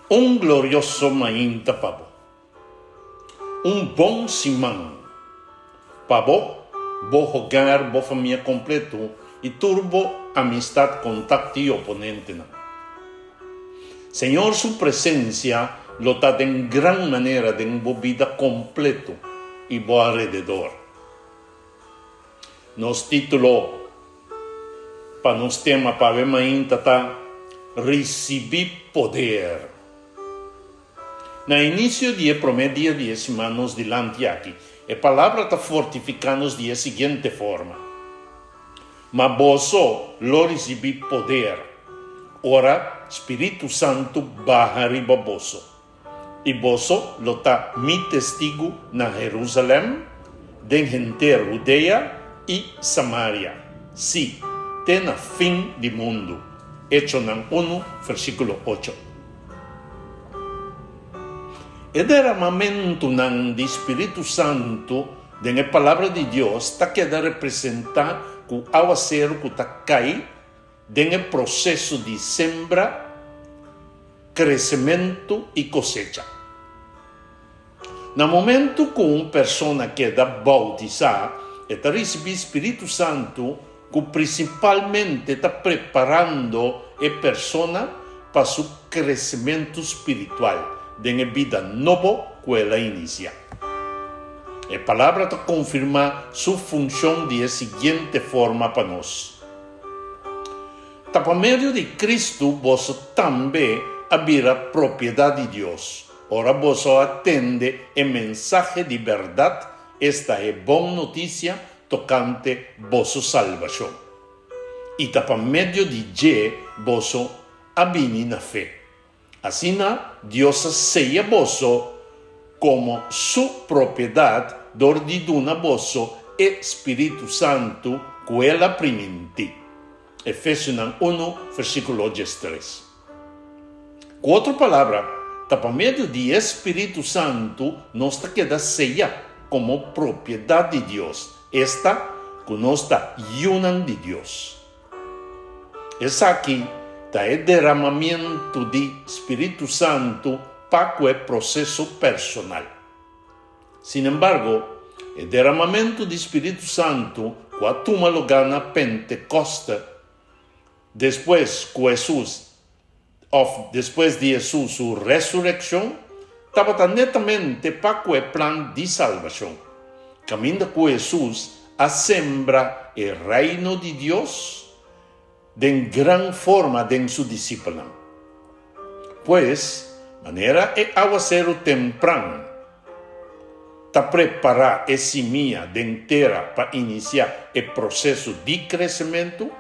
Un glorioso mainta pavo. Un bom simão. Pavo, bo jogar, bo família completo e turbo amistad, contacto y oponente. Señor, su presencia lo da en gran manera de una vida completo y bo alrededor. Nos título para nos tema para ver mainta ta recibir poder. Na inicio dia promedio dia semanas dilante aqui, a palavra está fortificando-nos de seguinte forma: mas vosso lo recebi poder, ora Espírito Santo baja riba vosso, e vosso lo está mi testigo na Jerusalém, den gente Judea e Samaria, sim, até na fim do mundo. Hecho 1, versículo 8. O derramamento do Espírito Santo na palavra de Deus está querendo representar que o aguaceiro que está caindo no processo de sembra, crescimento e cosecha. No momento que uma pessoa queda bautizada, está recebendo o Espírito Santo, que principalmente está preparando a pessoa para seu crescimento espiritual. De uma vida nova que ela inicia. A palavra está confirma sua função de seguinte forma para nós. Por meio de Cristo, você também abrirá a propriedade de Deus. Ora, você atende a mensagem de verdade. Esta é boa notícia tocante vossa salvação. E por meio de G, você abrir na fé. Assim, Deus seja vosso como sua propriedade, ordina vosso Espírito Santo, que ela primente. Efésios 1, versículo 13. Com outra palavra, por meio de Espírito Santo, nós queda seja como propriedade de Deus. Esta que nós está união de Deus. Essa aqui é o derramamento de Espírito Santo para o processo personal. Sin embargo, o derramamento de Espírito Santo, que toma lugar na Pentecoste, depois de Jesus, sua ressurreição, estava netamente para o plano de salvação. Caminhando com Jesus, a sembra o reino de Deus de gran forma de su discípula. Pues, maneira é aguaceiro temprano, está preparar a semilla de inteira para iniciar o processo de crescimento.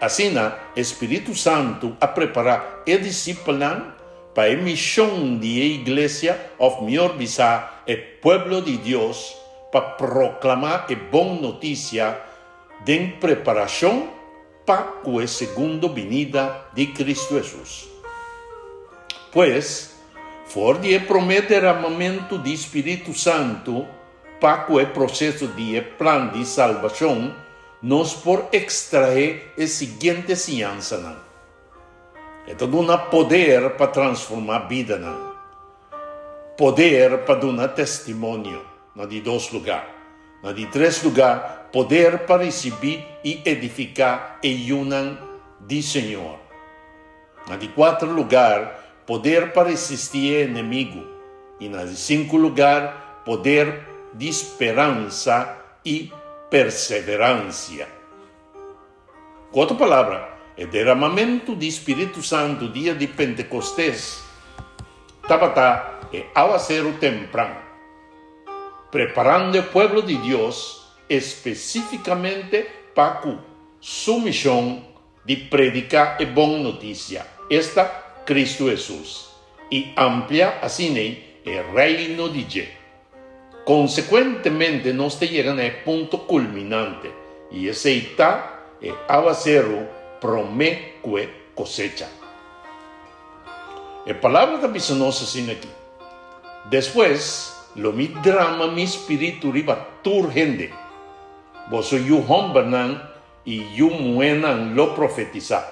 Assim, o Espírito Santo a preparar a discípula para a missão de igreja, ou melhor bizar, o povo de Deus, para proclamar a boa notícia de preparação para a segunda vinda de Cristo Jesus. Pois, for de prometer derramamento de Espírito Santo para o processo de plano de salvação, nós por extrair a seguinte ensinança. Então, dá poder para transformar a vida. Poder para dar testemunho de 2 lugares. De 3 lugares, poder para receber e edificar a união do Senhor. De 4 lugares, poder para resistir ao inimigo. E de 5 lugares, poder de esperança e perseverança. Com outra palavra, o derramamento do Espírito Santo dia de Pentecostes estava ao aguaceiro temprano, preparando o povo de Deus especificamente para sua missão de predicar a boa notícia. Esta Cristo Jesus. E amplia assim o reino de Deus. Consequentemente, nós chegamos ao ponto culminante. E esse está o aguaceiro promete cosecha. A palavra da missão nossa assim aqui. Depois, lo mi drama mi espírito riba turgente. Vosso yu hombernan e yu muenan lo profetizar.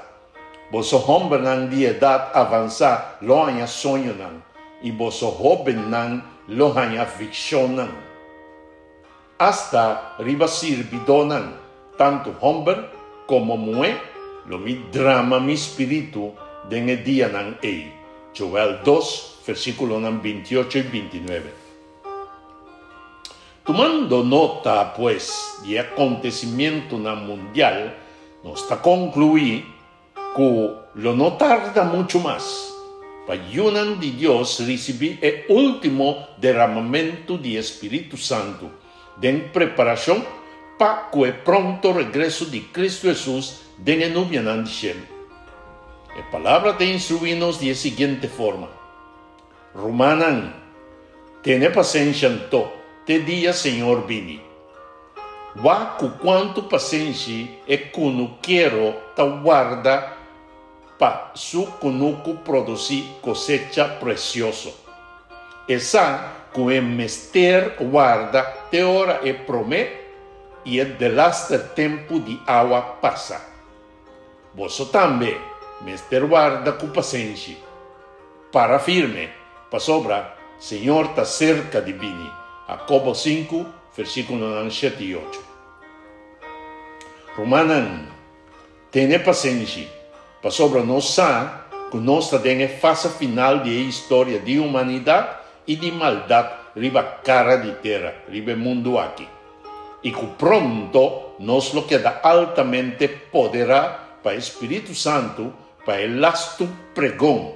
Vosso hombre nan de edad avanzada lo hanya sonho nan, y vosso joven nan lo hanya ficción nan. Hasta riba sirvidonan, tanto hombre como mujer, lo mi drama mi espíritu den el día nan ei. Joel 2, versículo 28 y 29. Tomando nota, pues, de acontecimiento nan mundial, nos está concluir que lo no tarda mucho más. Para yunan de Dios recibir el último derramamiento de Espíritu Santo, en preparación para que el pronto regreso de Cristo Jesús den el nubia nan cielo. La palabra de instruirnos de la siguiente forma. Romanan, tiene paciencia en todo, te día Señor vini. Va con cuanto paciencia es que no quiero ta guarda para su conuco producir cosecha precioso. Esa que el mester guarda te ora e promet y el delaster tempo de agua pasa. Vos también mester guarda con paciencia. Para firme, para sobra, Señor está cerca de vini. Jacobo 5, versículos 7 y 8. Romanan, tiene paciencia. Para sobra nos sabe que nos está en la fase final de la historia de humanidad y de maldad riba cara de tierra, riba mundo aquí. Y que pronto nos lo queda altamente poderá para el Espíritu Santo, para el lasto pregón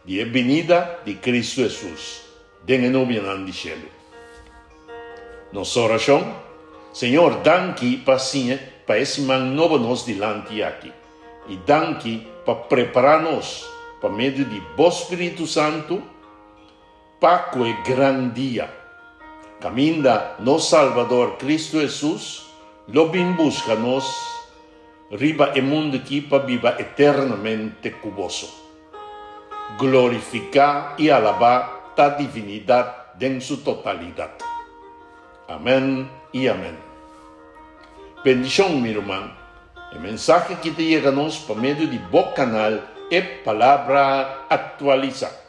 de venida de Cristo Jesús, de nubia nan de cielo. Nuestra oración, Señor, danki para ese man novo nos delante aquí, y danki para prepararnos para medio de vos Espíritu Santo, para que el gran día, caminda nos Salvador Cristo Jesús, lo bien buscanos, riba el mundo aquí para viva eternamente cuboso. Glorificar y alabar ta divinidad en su totalidad. Amén y amén. Bendición, mi hermano. El mensaje que te llega por medio de vos canal es palabra actualizada.